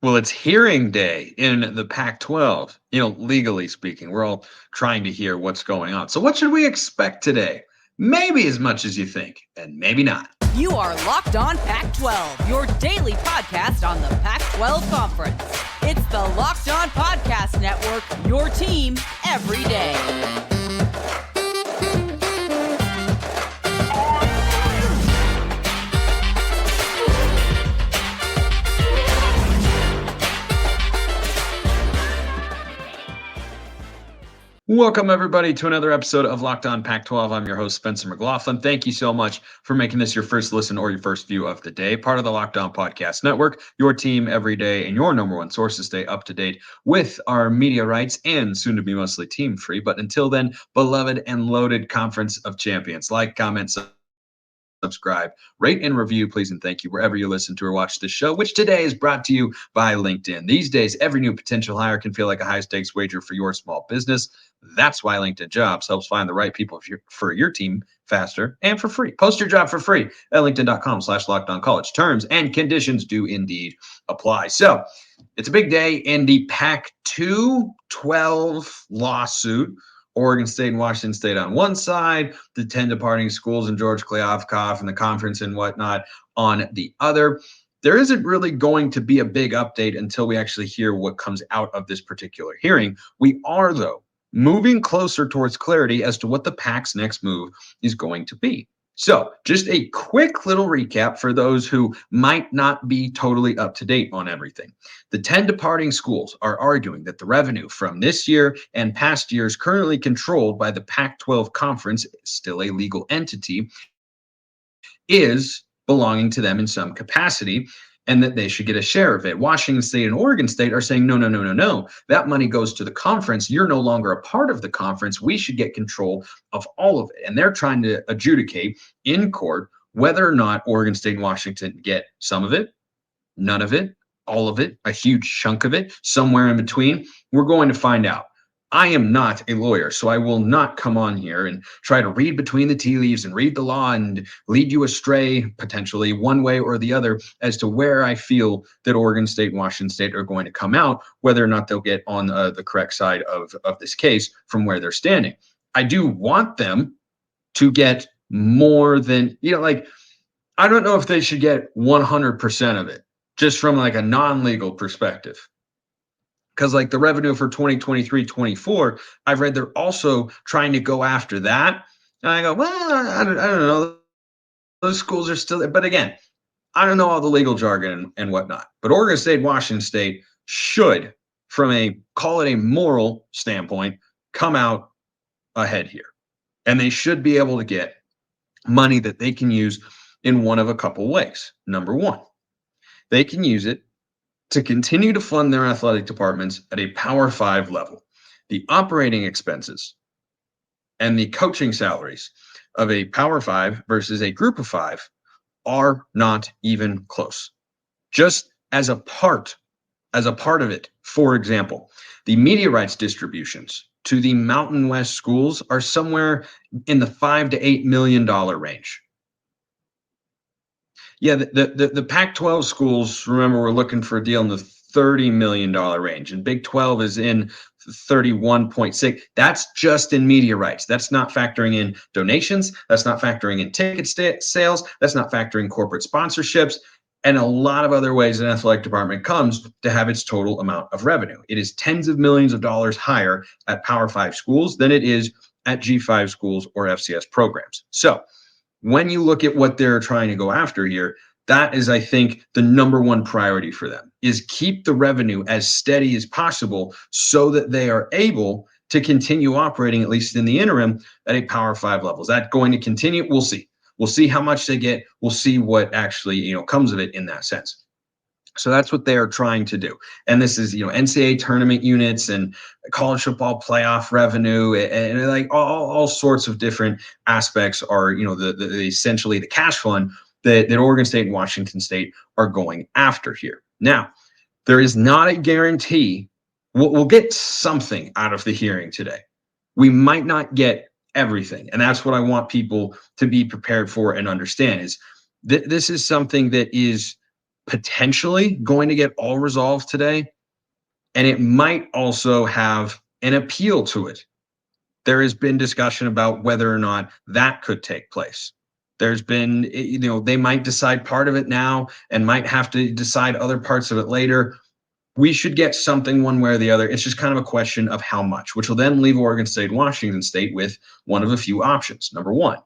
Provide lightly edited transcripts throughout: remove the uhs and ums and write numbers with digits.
Well, it's hearing day in the Pac-12. Legally speaking, we're all trying to hear what's going on. So, what should we expect today? Maybe as much as you think, and maybe not. You are Locked On Pac-12, your daily podcast on the Pac-12 Conference. It's the Locked On Podcast Network, your team every day. Welcome, everybody, to another episode of Locked On Pac-12. I'm your host, Spencer McLaughlin. Thank you so much for making this your first listen or your first view of the day. Part of the Locked On Podcast Network, your team every day, and your number one source to stay up to date with our media rights and soon to be mostly team free. But until then, beloved and loaded Conference of Champions. Like, comment, subscribe, rate, and review, please, and thank you wherever you listen to or watch this show, which today is brought to you by LinkedIn. These days, every new potential hire can feel like a high-stakes wager for your small business. That's why LinkedIn Jobs helps find the right people for your team faster and for free. Post your job for free at linkedin.com/lockedoncollege. Terms and conditions do indeed apply. So it's a big day in the Pac-12 lawsuit. Oregon State and Washington State on one side, the 10 departing schools and George Kliavkoff and the conference and whatnot on the other. There isn't really going to be a big update until we actually hear what comes out of this particular hearing. We are, though, moving closer towards clarity as to what the Pac's next move is going to be. So just a quick little recap for those who might not be totally up to date on everything. The 10 departing schools are arguing that the revenue from this year and past years currently controlled by the Pac-12 conference, still a legal entity, is belonging to them in some capacity, and that they should get a share of it. Washington State and Oregon State are saying, no. That money goes to the conference. You're no longer a part of the conference. We should get control of all of it. And they're trying to adjudicate in court whether or not Oregon State and Washington get some of it, none of it, all of it, a huge chunk of it, somewhere in between. We're going to find out. I am not a lawyer, so I will not come on here and try to read between the tea leaves and read the law and lead you astray, potentially one way or the other, as to where I feel that Oregon State and Washington State are going to come out, whether or not they'll get on the correct side of this case from where they're standing. I do want them to get more than, I don't know if they should get 100% of it, just from like a non-legal perspective. Because like the revenue for 2023-24, I've read they're also trying to go after that. And I go, well, I don't know. Those schools are still there. But again, I don't know all the legal jargon and whatnot. But Oregon State, Washington State should, from call it a moral standpoint, come out ahead here. And they should be able to get money that they can use in one of a couple ways. Number one, they can use it to continue to fund their athletic departments at a Power 5 level. The operating expenses and the coaching salaries of a Power 5 versus a Group of 5 are not even close. Just as a part of it, for example, the media rights distributions to the Mountain West schools are somewhere in the $5 to $8 million range. Yeah, the Pac-12 schools, remember, we're looking for a deal in the $30 million range, and Big 12 is in 31.6. That's just in media rights. That's not factoring in donations. That's not factoring in ticket sales. That's not factoring corporate sponsorships and a lot of other ways an athletic department comes to have its total amount of revenue. It is tens of millions of dollars higher at Power 5 schools than it is at G5 schools or FCS programs. So when you look at what they're trying to go after here, that is, I think, the number one priority for them, is keep the revenue as steady as possible so that they are able to continue operating, at least in the interim, at a Power 5 level. Is that going to continue? We'll see. We'll see how much they get. We'll see what actually, comes of it in that sense. So that's what they are trying to do. And this is, NCAA tournament units and college football playoff revenue and like all sorts of different aspects are, the essentially the cash fund that Oregon State and Washington State are going after here. Now, there is not a guarantee we'll get something out of the hearing today. We might not get everything. And that's what I want people to be prepared for and understand is this is something that is potentially going to get all resolved today, and it might also have an appeal to it. There has been discussion about whether or not that could take place. There's been, they might decide part of it now and might have to decide other parts of it later. We should get something one way or the other. It's just kind of a question of how much, which will then leave Oregon State and Washington State with one of a few options. Number one,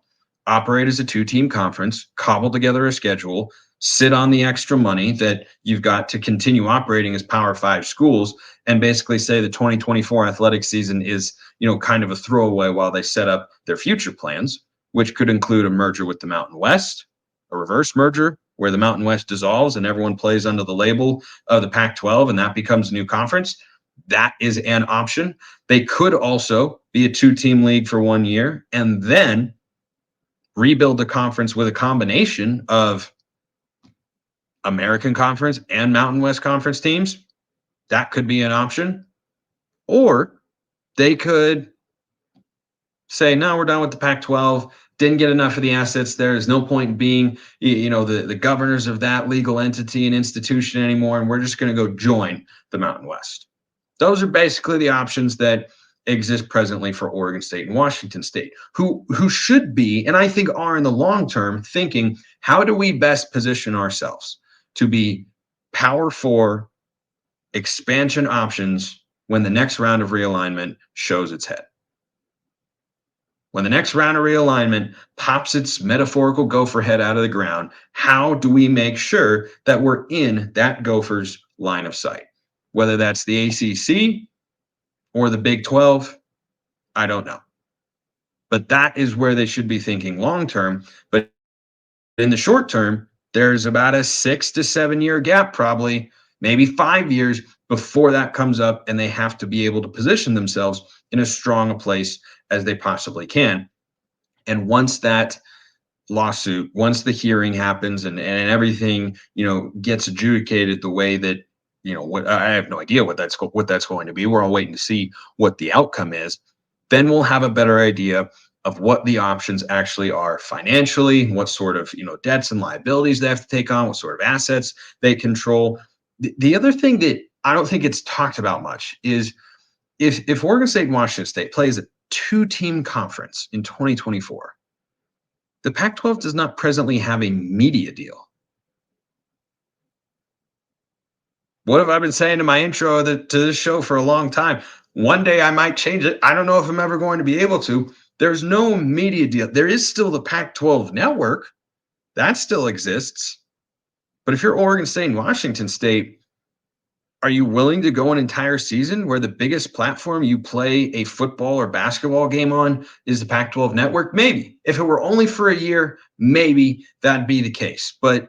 operate as a two-team conference, cobble together a schedule, sit on the extra money that you've got to continue operating as Power 5 schools, and basically say the 2024 athletic season is, kind of a throwaway while they set up their future plans, which could include a merger with the Mountain West, a reverse merger where the Mountain West dissolves and everyone plays under the label of the Pac-12 and that becomes a new conference. That is an option. They could also be a two-team league for 1 year and then rebuild the conference with a combination of American Conference and Mountain West Conference teams. That could be an option. Or they could say, no, we're done with the Pac-12. Didn't get enough of the assets there. There's no point in being, the governors of that legal entity and institution anymore, and we're just going to go join the Mountain West. Those are basically the options that exist presently for Oregon State and Washington State, who should be, and I think are in the long term, thinking, how do we best position ourselves to be Power 4 expansion options when the next round of realignment shows its head? When the next round of realignment pops its metaphorical gopher head out of the ground, how do we make sure that we're in that gopher's line of sight? Whether that's the ACC or the Big 12, I don't know. But that is where they should be thinking long term. But in the short term, there's about a 6 to 7 year gap, probably maybe 5 years before that comes up, and they have to be able to position themselves in as strong a place as they possibly can. And once that lawsuit, once the hearing happens and everything, gets adjudicated the way that, what I have no idea what that's going to be. We're all waiting to see what the outcome is. Then we'll have a better idea of what the options actually are financially, what sort of, debts and liabilities they have to take on, what sort of assets they control. The other thing that I don't think it's talked about much is if Oregon State and Washington State plays a two-team conference in 2024, the Pac-12 does not presently have a media deal. What have I been saying in my intro to this show for a long time? One day I might change it. I don't know if I'm ever going to be able to. There's no media deal. There is still the Pac-12 network. That still exists. But if you're Oregon State and Washington State, are you willing to go an entire season where the biggest platform you play a football or basketball game on is the Pac-12 network? Maybe. If it were only for a year, maybe that'd be the case. But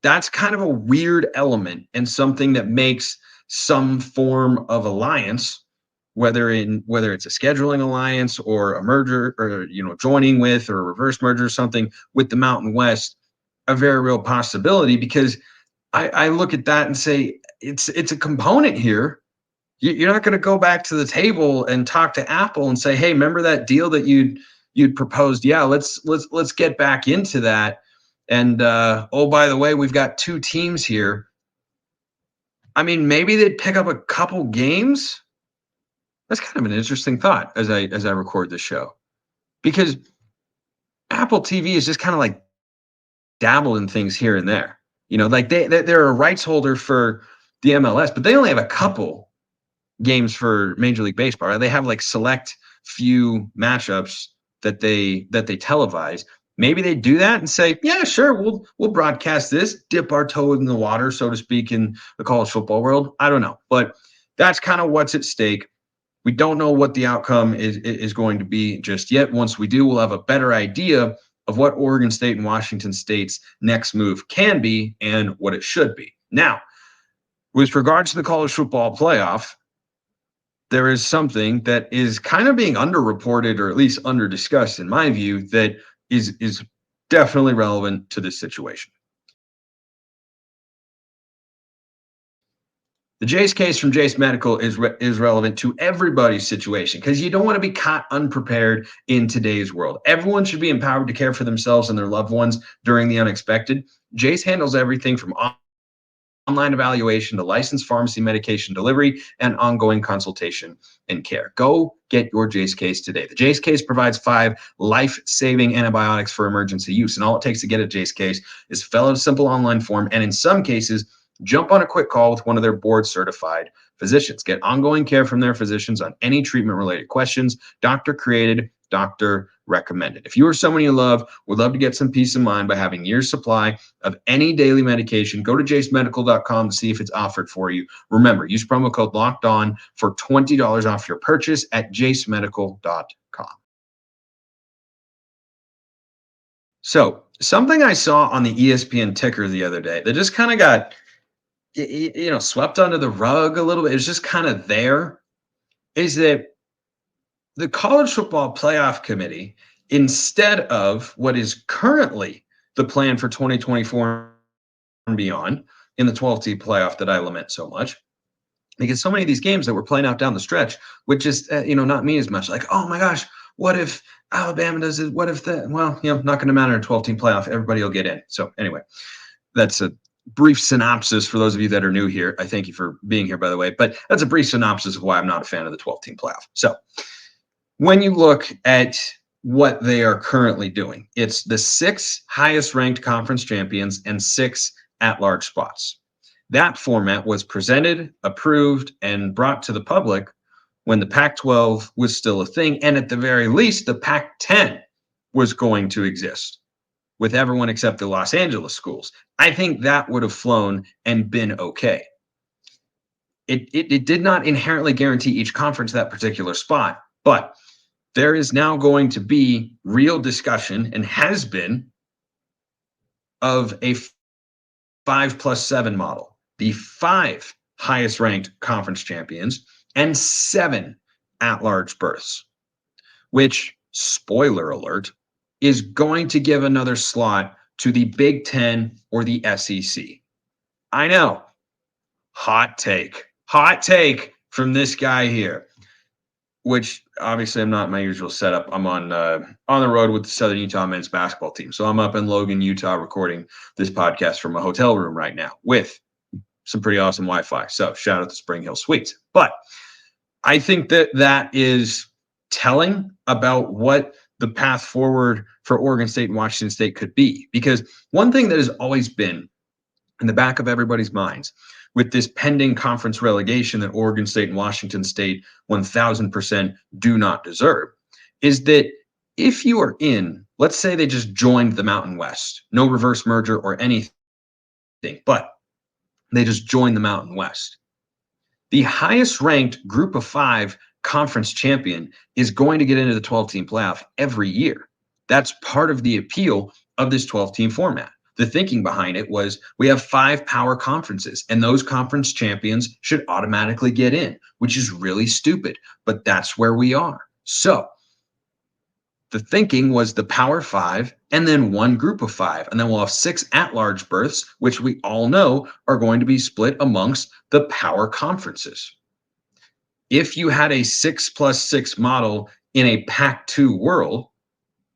that's kind of a weird element and something that makes some form of alliance, whether it's a scheduling alliance or a merger or joining with or a reverse merger or something with the Mountain West, a very real possibility, because I look at that and say it's a component here. You're not going to go back to the table and talk to Apple and say, hey, remember that deal that you'd proposed? Yeah, let's get back into that. And oh, by the way, we've got two teams here. I mean, maybe they'd pick up a couple games. That's kind of an interesting thought as I record this show, because Apple TV is just kind of like dabble in things here and there. Like they're a rights holder for the MLS, but they only have a couple games for Major League Baseball. Right? They have like select few matchups that they televise. Maybe they do that and say, yeah, sure, we'll broadcast this, dip our toe in the water, so to speak, in the college football world. I don't know, but that's kind of what's at stake. We don't know what the outcome is going to be just yet. Once we do, we'll have a better idea of what Oregon State and Washington State's next move can be and what it should be. Now, with regards to the college football playoff, there is something that is kind of being underreported, or at least under-discussed in my view, that is definitely relevant to this situation. The Jace case from Jace Medical is relevant to everybody's situation, because you don't want to be caught unprepared in today's world. Everyone should be empowered to care for themselves and their loved ones during the unexpected. Jace handles everything from online evaluation to licensed pharmacy medication delivery and ongoing consultation and care. Go get your Jace case today. The Jace case provides 5 life-saving antibiotics for emergency use, and all it takes to get a Jace case is fill out a simple online form, and in some cases, jump on a quick call with one of their board-certified physicians. Get ongoing care from their physicians on any treatment-related questions. Doctor-created, doctor recommended. If you or someone you love would love to get some peace of mind by having years supply of any daily medication, go to jacemedical.com to see if it's offered for you. Remember, use promo code LOCKEDON for $20 off your purchase at jacemedical.com. So something I saw on the ESPN ticker the other day that just kind of got swept under the rug a little bit, it was just kind of there, is that the College Football Playoff Committee, instead of what is currently the plan for 2024 and beyond in the 12-team playoff that I lament so much, because so many of these games that were playing out down the stretch would just, not mean as much. Like, oh my gosh, what if Alabama does it? What if that? Well, not going to matter in a 12-team playoff. Everybody will get in. So anyway, that's a brief synopsis for those of you that are new here. I thank you for being here, by the way. But that's a brief synopsis of why I'm not a fan of the 12-team playoff. So when you look at what they are currently doing, it's the 6 highest ranked conference champions and 6 at-large spots. That format was presented, approved, and brought to the public when the Pac-12 was still a thing. And at the very least, the Pac-10 was going to exist with everyone except the Los Angeles schools. I think that would have flown and been okay. It did not inherently guarantee each conference that particular spot, but there is now going to be real discussion, and has been, of a 5+7 model. The 5 highest ranked conference champions and 7 at-large berths, which, spoiler alert, is going to give another slot to the Big Ten or the SEC. I know. Hot take from this guy here, which obviously I'm not in my usual setup. I'm on the road with the Southern Utah men's basketball team. So I'm up in Logan, Utah, recording this podcast from a hotel room right now with some pretty awesome Wi-Fi. So shout out to Spring Hill Suites. But I think that is telling about what the path forward for Oregon State and Washington State could be. Because one thing that has always been in the back of everybody's minds with this pending conference relegation that Oregon State and Washington State 1,000% do not deserve, is that if you are in, let's say they just joined the Mountain West, no reverse merger or anything, but they just joined the Mountain West, the highest ranked group of 5 conference champion is going to get into the 12-team playoff every year. That's part of the appeal of this 12-team format. The thinking behind it was we have 5 power conferences, and those conference champions should automatically get in, which is really stupid, but that's where we are. So the thinking was the Power 5 and then 1 group of 5, and then we'll have 6 at-large berths, which we all know are going to be split amongst the power conferences. If you had a 6+6 model in a Pac-2 world,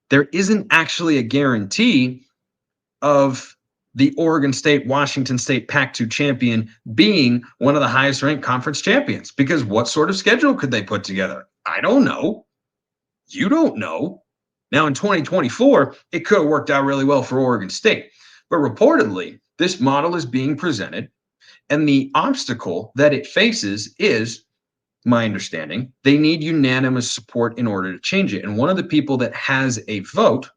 there isn't actually a guarantee of the Oregon State, Washington State Pac-2 champion being one of the highest ranked conference champions, because what sort of schedule could they put together? I don't know. You don't know. Now in 2024, it could have worked out really well for Oregon State, but reportedly this model is being presented, and the obstacle that it faces is, my understanding, they need unanimous support in order to change it. And one of the people that has a vote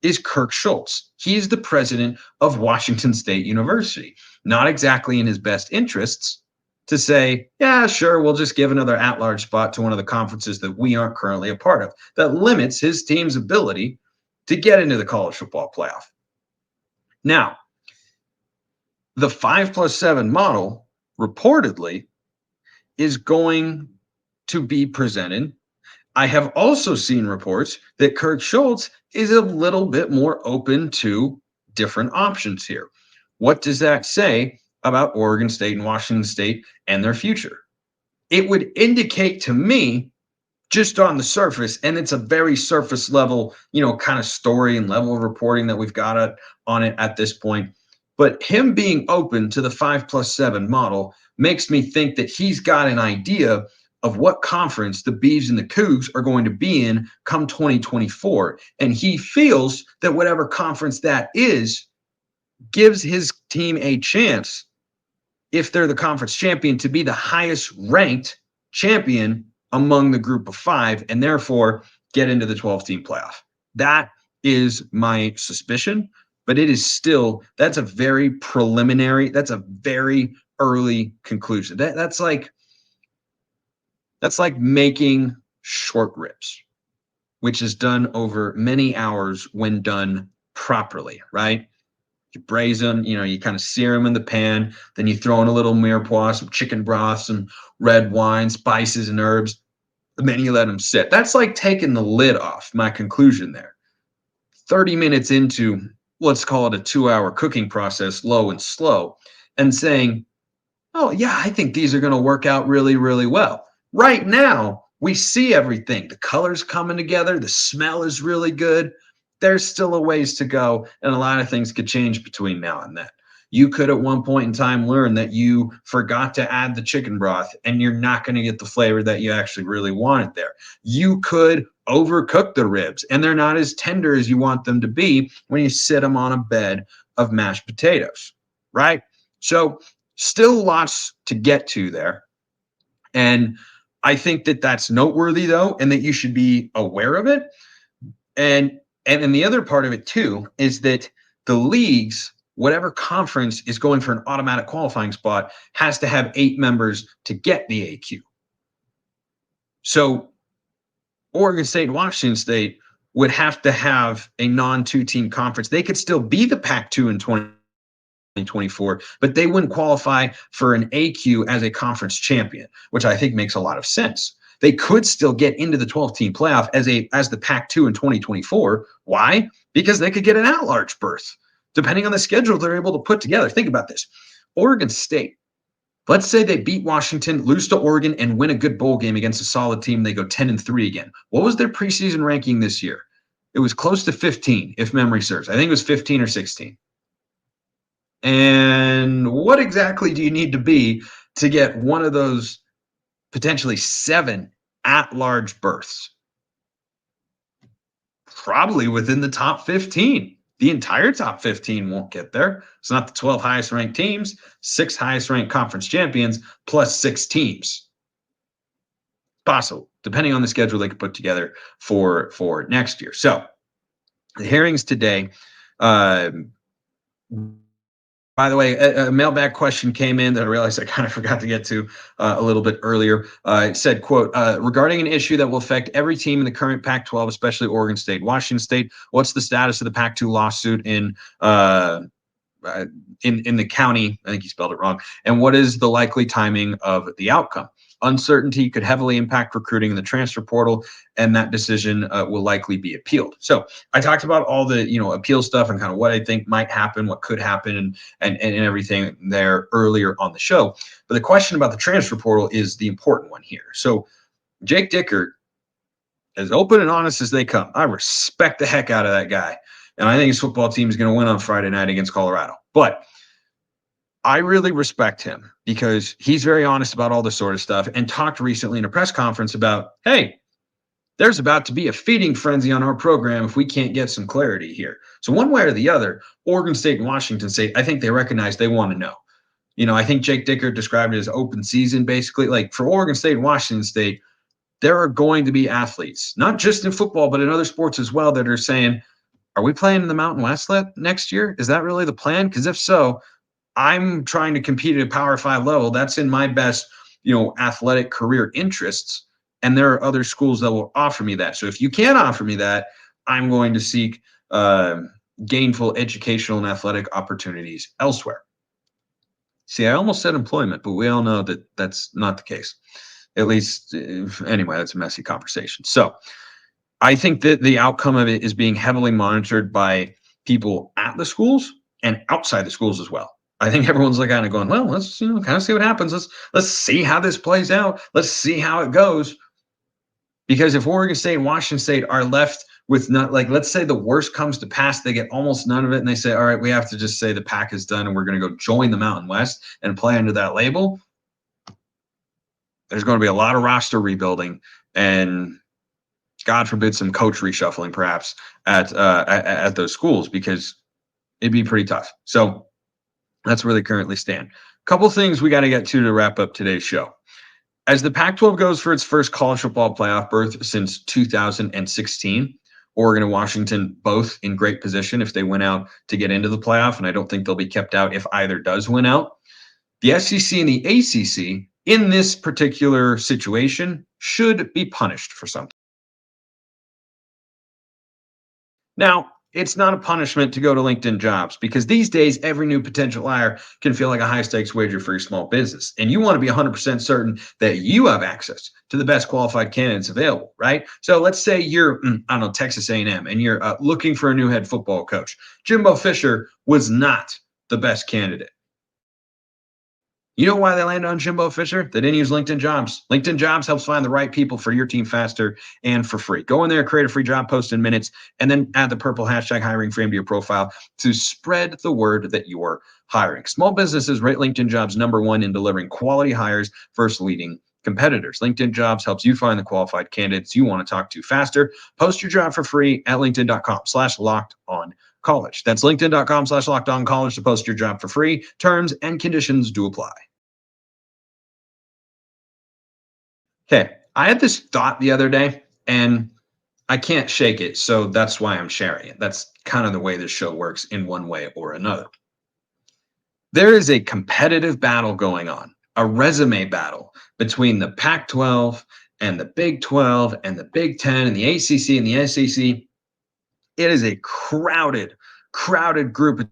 is Kirk Schultz. He's the president of Washington State University. Not exactly in his best interests to say, yeah, sure, we'll just give another at-large spot to one of the conferences that we aren't currently a part of. That limits his team's ability to get into the college football playoff. Now, the 5+7 model reportedly is going to be presented. I have also seen reports that Kirk Schultz is a little bit more open to different options here. What does that say about Oregon State and Washington State and their future? It would indicate to me, just on the surface, and it's a very surface level, kind of story and level of reporting that we've got on it at this point, But him being open to the 5+7 model makes me think that he's got an idea of what conference the Beavs and the Cougs are going to be in come 2024. And he feels that whatever conference that is gives his team a chance, if they're the conference champion, to be the highest ranked champion among the group of 5 and therefore get into the 12-team playoff. That is my suspicion, but it is still, that's a very preliminary, that's a very early conclusion. That's like making short ribs, which is done over many hours when done properly, right? You braise them, you kind of sear them in the pan, then you throw in a little mirepoix, some chicken broth, some red wine, spices and herbs, and then you let them sit. That's like taking the lid off, my conclusion there. 30 minutes into, let's call it a 2-hour cooking process, low and slow, and saying, oh yeah, I think these are going to work out really, really well. Right now, we see everything. The colors coming together. The smell is really good. There's still a ways to go, and a lot of things could change between now and then. You could at one point in time learn that you forgot to add the chicken broth, and you're not going to get the flavor that you actually really wanted there. You could overcook the ribs, and they're not as tender as you want them to be when you sit them on a bed of mashed potatoes, right? So still lots to get to there. And I think that that's noteworthy, though, and that you should be aware of it. And the other part of it, too, is that the leagues, whatever conference is going for an automatic qualifying spot, has to have 8 members to get the AQ. So Oregon State and Washington State would have to have a non-2-team conference. They could still be the Pac-12 in 2024, but they wouldn't qualify for an AQ as a conference champion, which I think makes a lot of sense. They could still get into the 12-team playoff as the Pac-12 in 2024. Why? Because they could get an at-large berth, depending on the schedule they're able to put together. Think about this. Oregon State, let's say they beat Washington, lose to Oregon, and win a good bowl game against a solid team. They go 10-3 again. What was their preseason ranking this year? It was close to 15, if memory serves. I think it was 15 or 16. And what exactly do you need to be to get one of those potentially 7 at-large berths? Probably within the top 15. The entire top 15 won't get there. It's not the 12 highest ranked teams, 6 highest ranked conference champions, plus 6 teams. Possible, depending on the schedule they could put together for next year. So the hearings today, by the way, a mailbag question came in that I realized I kind of forgot to get to a little bit earlier. It said, quote, regarding an issue that will affect every team in the current Pac-12, especially Oregon State, Washington State, what's the status of the Pac-2 lawsuit in the county? I think he spelled it wrong. And what is the likely timing of the outcome? Uncertainty could heavily impact recruiting in the transfer portal, and that decision will likely be appealed. So I talked about all the appeal stuff and kind of what I think might happen, what could happen, and everything there earlier on the show. But the question about the transfer portal is the important one here. So Jake Dickert, as open and honest as they come, I respect the heck out of that guy, and I think his football team is going to win on Friday night against Colorado. But I really respect him because he's very honest about all this sort of stuff and talked recently in a press conference about, hey, there's about to be a feeding frenzy on our program if we can't get some clarity here. So one way or the other, Oregon State and Washington State, I think they recognize they want to know. I think Jake Dickert described it as open season, basically. Like for Oregon State and Washington State, there are going to be athletes, not just in football, but in other sports as well, that are saying, are we playing in the Mountain West next year? Is that really the plan? Because if so, I'm trying to compete at a Power 5 level. That's in my best, athletic career interests. And there are other schools that will offer me that. So if you can't offer me that, I'm going to seek gainful educational and athletic opportunities elsewhere. See, I almost said employment, but we all know that that's not the case. At least, anyway, that's a messy conversation. So I think that the outcome of it is being heavily monitored by people at the schools and outside the schools as well. I think everyone's like kind of going, well, let's kind of see what happens. Let's see how this plays out. Let's see how it goes. Because if Oregon State and Washington State are left with not like, let's say the worst comes to pass, they get almost none of it, and they say, all right, we have to just say the Pac is done and we're going to go join the Mountain West and play under that label. There's going to be a lot of roster rebuilding and, God forbid, some coach reshuffling perhaps at those schools, because it'd be pretty tough. So that's where they currently stand. Couple things we got to get to wrap up today's show. As the Pac-12 goes for its first college football playoff berth since 2016, Oregon and Washington both in great position if they win out to get into the playoff, and I don't think they'll be kept out if either does win out. The SEC and the ACC in this particular situation should be punished for something. Now, it's not a punishment to go to LinkedIn Jobs, because these days, every new potential hire can feel like a high-stakes wager for your small business. And you want to be 100% certain that you have access to the best qualified candidates available, right? So let's say you're, Texas A&M, and you're looking for a new head football coach. Jimbo Fisher was not the best candidate. You know why they landed on Jimbo Fisher? They didn't use LinkedIn Jobs. LinkedIn Jobs helps find the right people for your team faster and for free. Go in there, create a free job post in minutes, and then add the purple hashtag hiring frame to your profile to spread the word that you're hiring. Small businesses rate LinkedIn Jobs #1 in delivering quality hires versus leading competitors. LinkedIn Jobs helps you find the qualified candidates you want to talk to faster. Post your job for free at linkedin.com/lockedoncollege. That's linkedin.com/lockedoncollege to post your job for free. Terms and conditions do apply. Okay, I had this thought the other day, and I can't shake it, so that's why I'm sharing it. That's kind of the way this show works in one way or another. There is a competitive battle going on, a resume battle between the Pac-12 and the Big 12 and the Big 10 and the ACC and the SEC. It is a crowded group of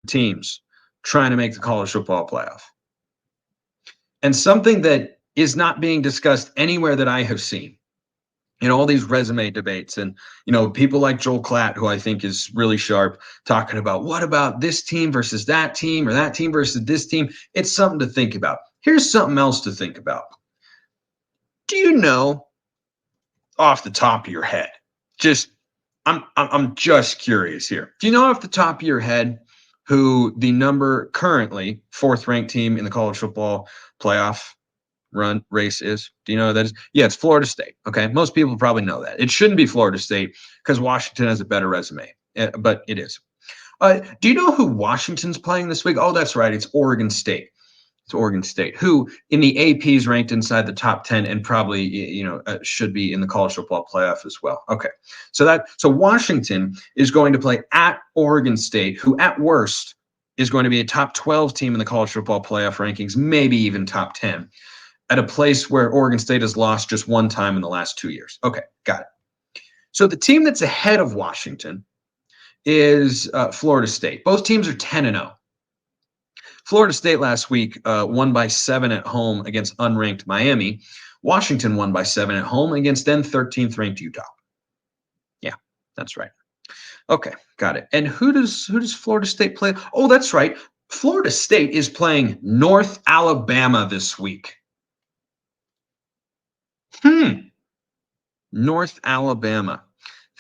teams trying to make the college football playoff. And something that is not being discussed anywhere that I have seen in all these resume debates, and people like Joel Klatt, who I think is really sharp, talking about what about this team versus that team, or that team versus this team. It's something to think about. Here's something else to think about. Do you know, off the top of your head, I'm just curious here, do you know off the top of your head who the currently 4th ranked team in the college football playoff race is? Do you know who that is? Yeah, it's Florida State. Okay, most people probably know that. It shouldn't be Florida State because Washington has a better resume, but it is. Do you know who Washington's playing this week? Oh, that's right, it's Oregon State. It's Oregon State, who in the AP is ranked inside the top 10 and probably should be in the college football playoff as well. Okay, so Washington is going to play at Oregon State, who at worst is going to be a top 12 team in the college football playoff rankings, maybe even top 10. At a place where Oregon State has lost just one time in the last 2 years. Okay, got it. So the team that's ahead of Washington is Florida State. Both teams are 10-0. Florida State last week won by 7 at home against unranked Miami. Washington won by 7 at home against then 13th ranked Utah. Yeah, that's right. Okay, got it. And who does Florida State play? Oh, that's right. Florida State is playing North Alabama this week. North Alabama.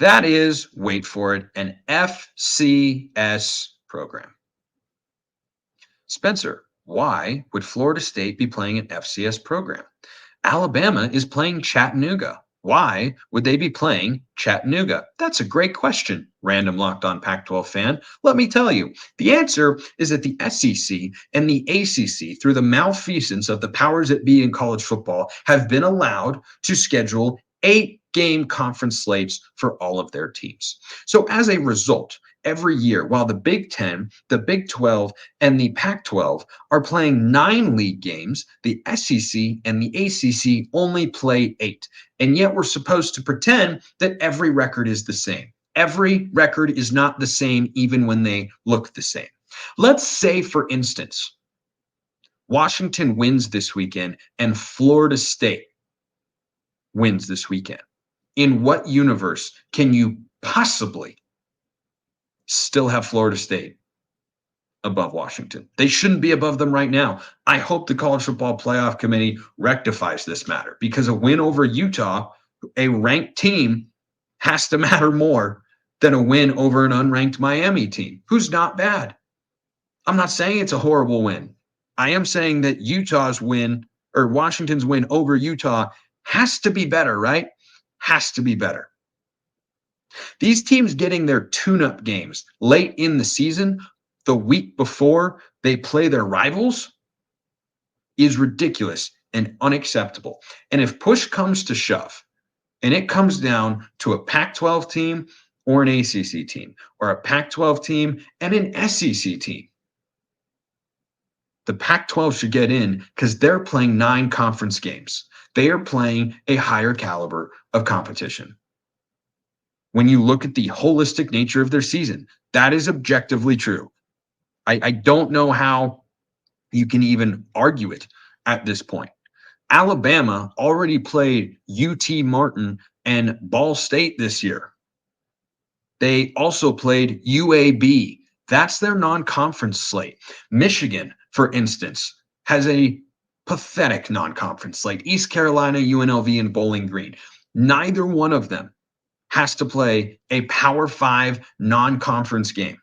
That is, wait for it, an FCS program. Spencer, why would Florida State be playing an FCS program? Alabama is playing Chattanooga. Why would they be playing Chattanooga? That's a great question, random Locked On Pac-12 fan. Let me tell you, the answer is that the SEC and the ACC, through the malfeasance of the powers that be in college football, have been allowed to schedule 8-game conference slates for all of their teams. So as a result, every year, while the Big 10, the Big 12, and the Pac-12 are playing 9 league games, the SEC and the ACC only play 8. And yet we're supposed to pretend that every record is the same. Every record is not the same, even when they look the same. Let's say, for instance, Washington wins this weekend and Florida State wins this weekend. In what universe can you possibly still have Florida State above Washington? They shouldn't be above them right now. I hope the College Football Playoff Committee rectifies this matter, because a win over Utah, a ranked team, has to matter more than a win over an unranked Miami team, who's not bad. I'm not saying it's a horrible win. I am saying that Utah's win or Washington's win over Utah has to be better, right? Has to be better. These teams getting their tune-up games late in the season, the week before they play their rivals, is ridiculous and unacceptable. And if push comes to shove, and it comes down to a Pac-12 team or an ACC team, or a Pac-12 team and an SEC team, the Pac-12 should get in because they're playing 9 conference games. They are playing a higher caliber of competition. When you look at the holistic nature of their season, that is objectively true. I don't know how you can even argue it at this point. Alabama already played UT Martin and Ball State this year. They also played UAB. That's their non-conference slate. Michigan, for instance, has a pathetic non-conference slate. East Carolina, UNLV, and Bowling Green. Neither one of them has to play a Power 5 non-conference game.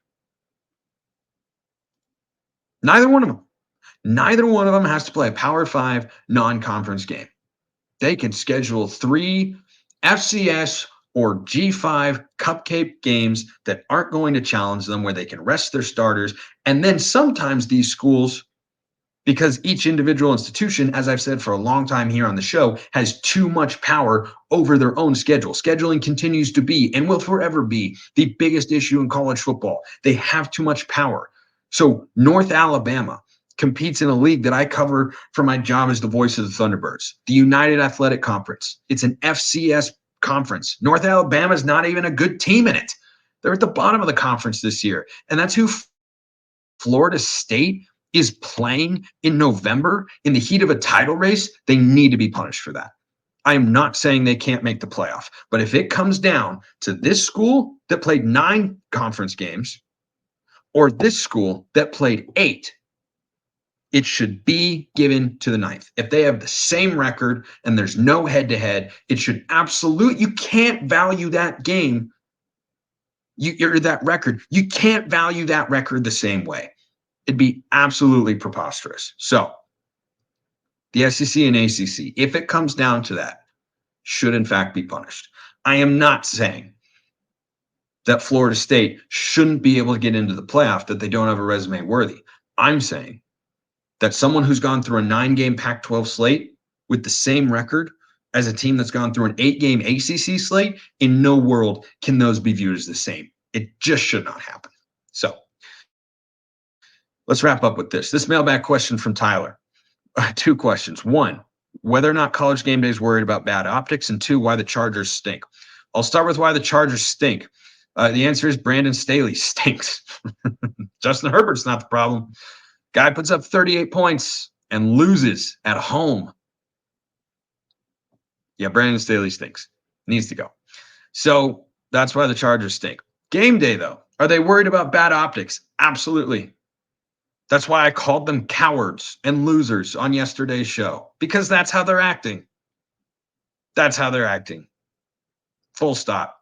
Neither one of them has to play a Power 5 non-conference game. They can schedule 3 FCS or G5 cupcake games that aren't going to challenge them, where they can rest their starters. And then sometimes these schools, because each individual institution, as I've said for a long time here on the show, has too much power over their own schedule. Scheduling continues to be and will forever be the biggest issue in college football. They have too much power. So North Alabama competes in a league that I cover for my job as the voice of the Thunderbirds, the United Athletic Conference. It's an FCS conference. North Alabama is not even a good team in it. They're at the bottom of the conference this year. And that's who Florida State is playing in November in the heat of a title race. They need to be punished for that. I am not saying they can't make the playoff, but if it comes down to this school that played 9 conference games or this school that played 8, it should be given to the 9th. If they have the same record and there's no head-to-head, it should you can't value that game, or that record. You can't value that record the same way. It'd be absolutely preposterous. So the SEC and ACC, if it comes down to that, should in fact be punished. I am not saying that Florida State shouldn't be able to get into the playoff, that they don't have a resume worthy. I'm saying that someone who's gone through a 9-game Pac-12 slate with the same record as a team that's gone through an 8-game ACC slate, in no world can those be viewed as the same. It just should not happen. So let's wrap up with this. This mailbag question from Tyler. 2 questions. 1, whether or not College Game Day is worried about bad optics, and 2, why the Chargers stink. I'll start with why the Chargers stink. The answer is Brandon Staley stinks. Justin Herbert's not the problem. Guy puts up 38 points and loses at home. Yeah, Brandon Staley stinks. Needs to go. So that's why the Chargers stink. Game day, though. Are they worried about bad optics? Absolutely. That's why I called them cowards and losers on yesterday's show, because that's how they're acting. That's how they're acting. Full stop.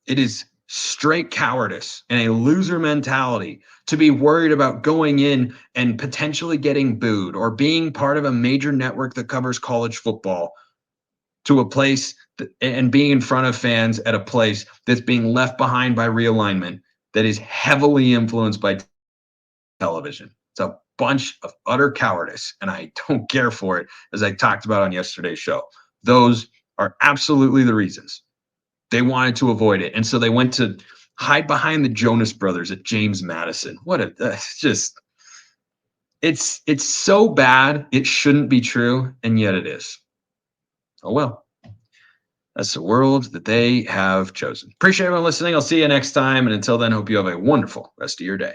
It is straight cowardice and a loser mentality to be worried about going in and potentially getting booed or being part of a major network that covers college football to a place and being in front of fans at a place that's being left behind by realignment that is heavily influenced by television. It's a bunch of utter cowardice, and I don't care for it, as I talked about on yesterday's show. Those are absolutely the reasons. They wanted to avoid it, and so they went to hide behind the Jonas Brothers at James Madison. It's so bad it shouldn't be true, and yet it is. Oh well. That's the world that they have chosen. Appreciate everyone listening. I'll see you next time, and until then, hope you have a wonderful rest of your day.